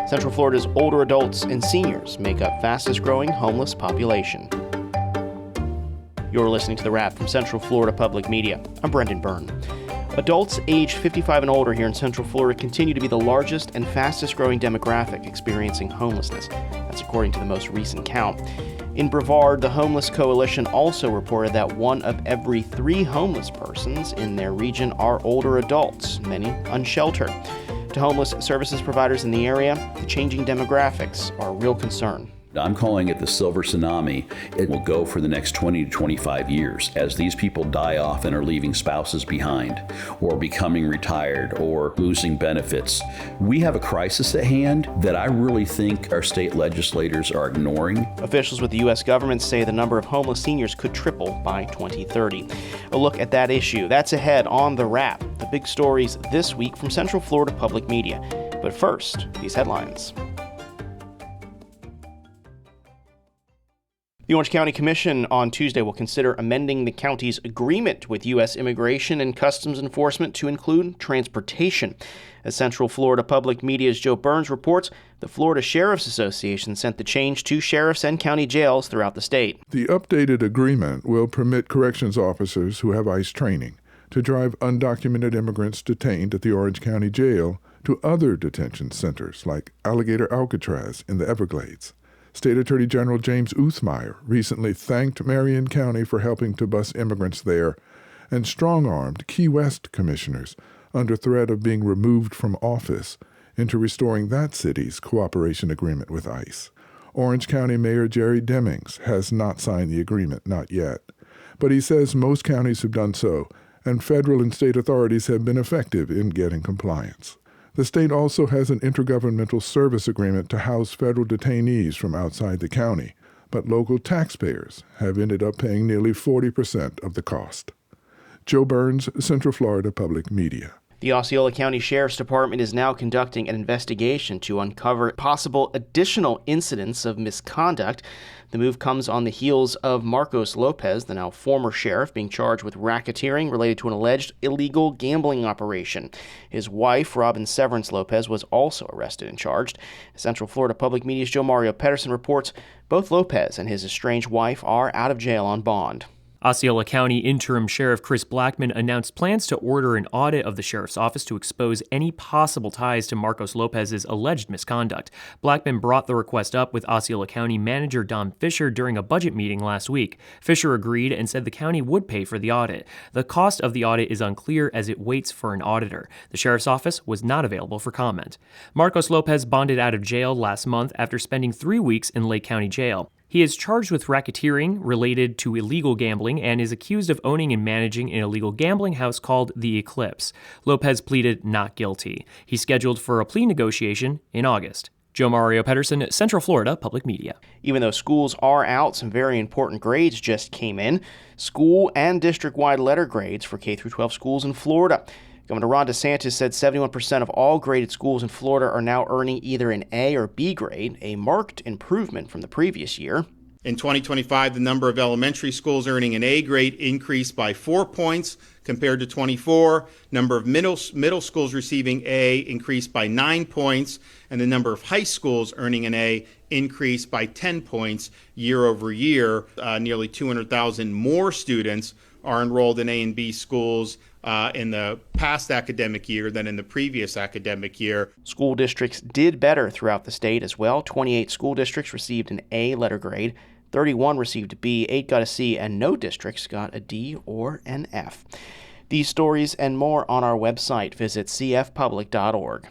Central Florida's older adults and seniors make up fastest growing homeless population. You're listening to The Wrap from Central Florida Public Media. I'm Brendan Byrne. Adults aged 55 and older here in Central Florida continue to be the largest and fastest growing demographic experiencing homelessness. That's according to the most recent count. In Brevard, the Homeless Coalition also reported that 1 of every 3 homeless persons in their region are older adults, many unsheltered. To homeless services providers in the area, the changing demographics are a real concern. I'm calling it the silver tsunami. It will go for the next 20 to 25 years as these people die off and are leaving spouses behind or becoming retired or losing benefits. We have a crisis at hand that I really think our state legislators are ignoring. Officials with the U.S. government say the number of homeless seniors could triple by 2030. A look at that issue, that's ahead on The Wrap, the big stories this week from Central Florida Public Media. But first, these headlines. The Orange County Commission on Tuesday will consider amending the county's agreement with U.S. Immigration and Customs Enforcement to include transportation. As Central Florida Public Media's Joe Burns reports, the Florida Sheriff's Association sent the change to sheriffs and county jails throughout the state. The updated agreement will permit corrections officers who have ICE training to drive undocumented immigrants detained at the Orange County Jail to other detention centers like Alligator Alcatraz in the Everglades. State Attorney General James Uthmeyer recently thanked Marion County for helping to bus immigrants there and strong-armed Key West commissioners under threat of being removed from office into restoring that city's cooperation agreement with ICE. Orange County Mayor Jerry Demings has not signed the agreement, not yet, but he says most counties have done so, and federal and state authorities have been effective in getting compliance. The state also has an intergovernmental service agreement to house federal detainees from outside the county, but local taxpayers have ended up paying nearly 40% of the cost. Joe Burns, Central Florida Public Media. The Osceola County Sheriff's Department is now conducting an investigation to uncover possible additional incidents of misconduct. The move comes on the heels of Marcos Lopez, the now former sheriff, being charged with racketeering related to an alleged illegal gambling operation. His wife, Robin Severance Lopez, was also arrested and charged. Central Florida Public Media's Joe Mario Pedersen reports both Lopez and his estranged wife are out of jail on bond. Osceola County Interim Sheriff Chris Blackman announced plans to order an audit of the sheriff's office to expose any possible ties to Marcos Lopez's alleged misconduct. Blackman brought the request up with Osceola County Manager Don Fisher during a budget meeting last week. Fisher agreed and said the county would pay for the audit. The cost of the audit is unclear as it waits for an auditor. The sheriff's office was not available for comment. Marcos Lopez bonded out of jail last month after spending 3 weeks in Lake County Jail. He is charged with racketeering related to illegal gambling and is accused of owning and managing an illegal gambling house called The Eclipse. Lopez pleaded not guilty. He's scheduled for a plea negotiation in August. Joe Mario Pedersen, Central Florida Public Media. Even though schools are out, some very important grades just came in. School and district-wide letter grades for K-12 schools in Florida. Governor Ron DeSantis said 71% of all graded schools in Florida are now earning either an A or B grade, a marked improvement from the previous year. In 2025, the number of elementary schools earning an A grade increased by 4 points compared to 24. Number of middle schools receiving A increased by 9 points, and the number of high schools earning an A increased by 10 points year over year. Nearly 200,000 more students are enrolled in A and B schools in the past academic year than in the previous academic year. School districts did better throughout the state as well. 28 school districts received an A letter grade, 31 received a B, 8 got a C, and no districts got a D or an F. These stories and more on our website. Visit cfpublic.org.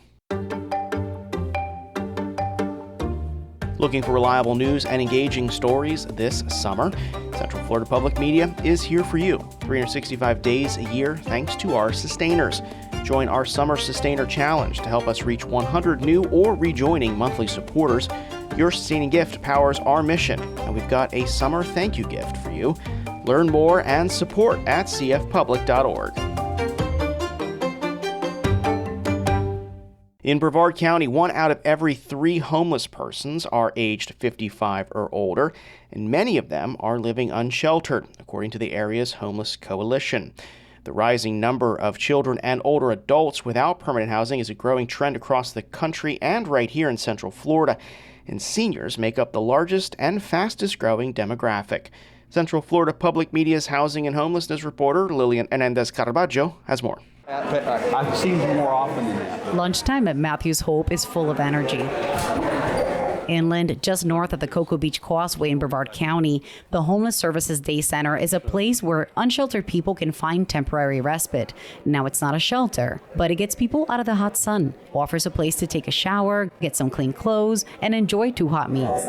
Looking for reliable news and engaging stories this summer? Central Florida Public Media is here for you. 365 days a year thanks to our sustainers. Join our Summer Sustainer Challenge to help us reach 100 new or rejoining monthly supporters. Your sustaining gift powers our mission, and we've got a summer thank you gift for you. Learn more and support at cfpublic.org. In Brevard County, 1 out of every 3 homeless persons are aged 55 or older, and many of them are living unsheltered, according to the area's Homeless Coalition. The rising number of children and older adults without permanent housing is a growing trend across the country and right here in Central Florida, and seniors make up the largest and fastest growing demographic. Central Florida Public Media's housing and homelessness reporter Lillian Hernandez-Caravaggio has more. I've seen them more often than that. Lunchtime at Matthews Hope is full of energy. Inland, just north of the Cocoa Beach Causeway in Brevard County, the Homeless Services Day Center is a place where unsheltered people can find temporary respite. Now, it's not a shelter, but it gets people out of the hot sun, offers a place to take a shower, get some clean clothes, and enjoy 2 hot meals.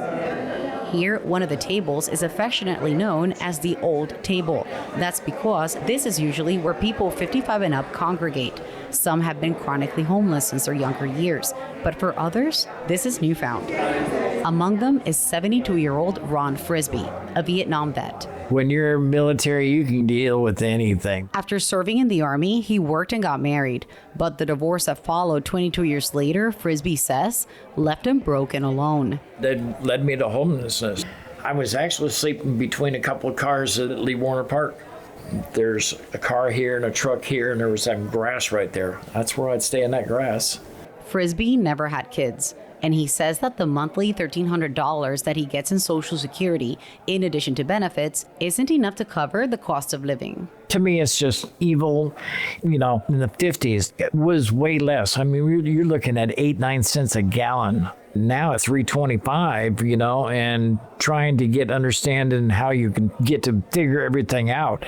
Here, one of the tables is affectionately known as the Old Table. That's because this is usually where people 55 and up congregate. Some have been chronically homeless since their younger years, but for others, this is newfound. Among them is 72-year-old Ron Frisbee, a Vietnam vet. When you're military, you can deal with anything. After serving in the Army, he worked and got married. But the divorce that followed 22 years later, Frisbee says, left him broke and alone. That led me to homelessness. I was actually sleeping between a couple of cars at Lee Warner Park. There's a car here and a truck here, and there was some grass right there. That's where I'd stay in that grass. Frisbee never had kids. And he says that the monthly $1,300 that he gets in Social Security, in addition to benefits, isn't enough to cover the cost of living. To me, it's just evil. You know, in the 50s, it was way less. I mean, you're looking at 8-9 cents a gallon. Now it's $3.25, you know, and trying to get understanding how you can get to figure everything out.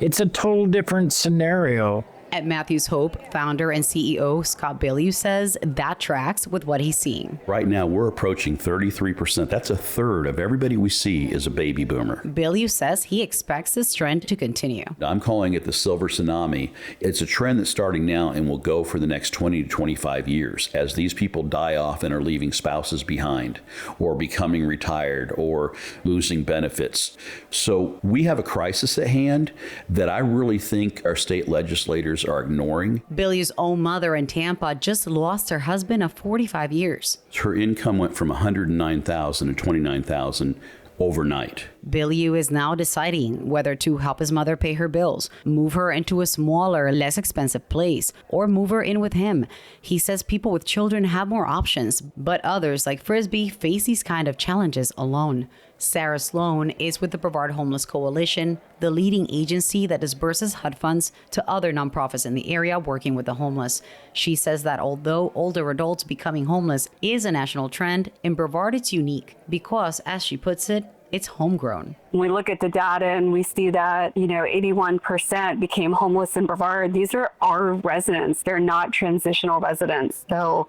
It's a total different scenario. At Matthews Hope, founder and CEO Scott Bilyeu says that tracks with what he's seeing. Right now, we're approaching 33%. That's a third of everybody we see is a baby boomer. Bilyeu says he expects this trend to continue. I'm calling it the silver tsunami. It's a trend that's starting now and will go for the next 20 to 25 years as these people die off and are leaving spouses behind or becoming retired or losing benefits. So we have a crisis at hand that I really think our state legislators are ignoring. Bilyeu's own mother in Tampa just lost her husband of 45 years. Her income went from $109,000 to $29,000 overnight. Bilyeu is now deciding whether to help his mother pay her bills, move her into a smaller, less expensive place, or move her in with him. He says people with children have more options, but others like Frisbee face these kind of challenges alone. Sarah Sloan is with the Brevard Homeless Coalition, the leading agency that disburses HUD funds to other nonprofits in the area working with the homeless. She says that although older adults becoming homeless is a national trend, in Brevard it's unique because, as she puts it, it's homegrown. When we look at the data and we see that, 81% became homeless in Brevard, these are our residents. They're not transitional residents. So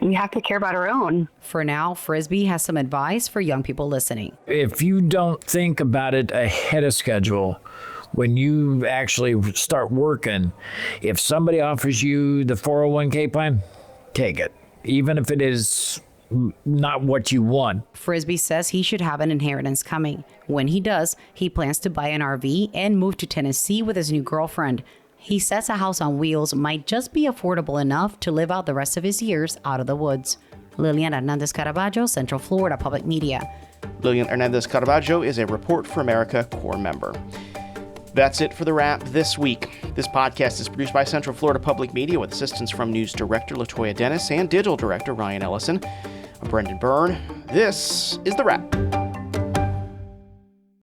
we have to care about our own. For now, Frisbee has some advice for young people listening. If you don't think about it ahead of schedule, when you actually start working, if somebody offers you the 401k plan, take it, even if it is not what you want. Frisbee says he should have an inheritance coming. When he does, he plans to buy an RV and move to Tennessee with his new girlfriend. He says a house on wheels might just be affordable enough to live out the rest of his years out of the woods. Lillian Hernandez-Caravaggio, Central Florida Public Media. Lillian Hernandez-Caravaggio is a Report for America Corps member. That's it for The Wrap this week. This podcast is produced by Central Florida Public Media with assistance from News Director LaToya Dennis and Digital Director Ryan Ellison. I'm Brendan Byrne. This is The Wrap.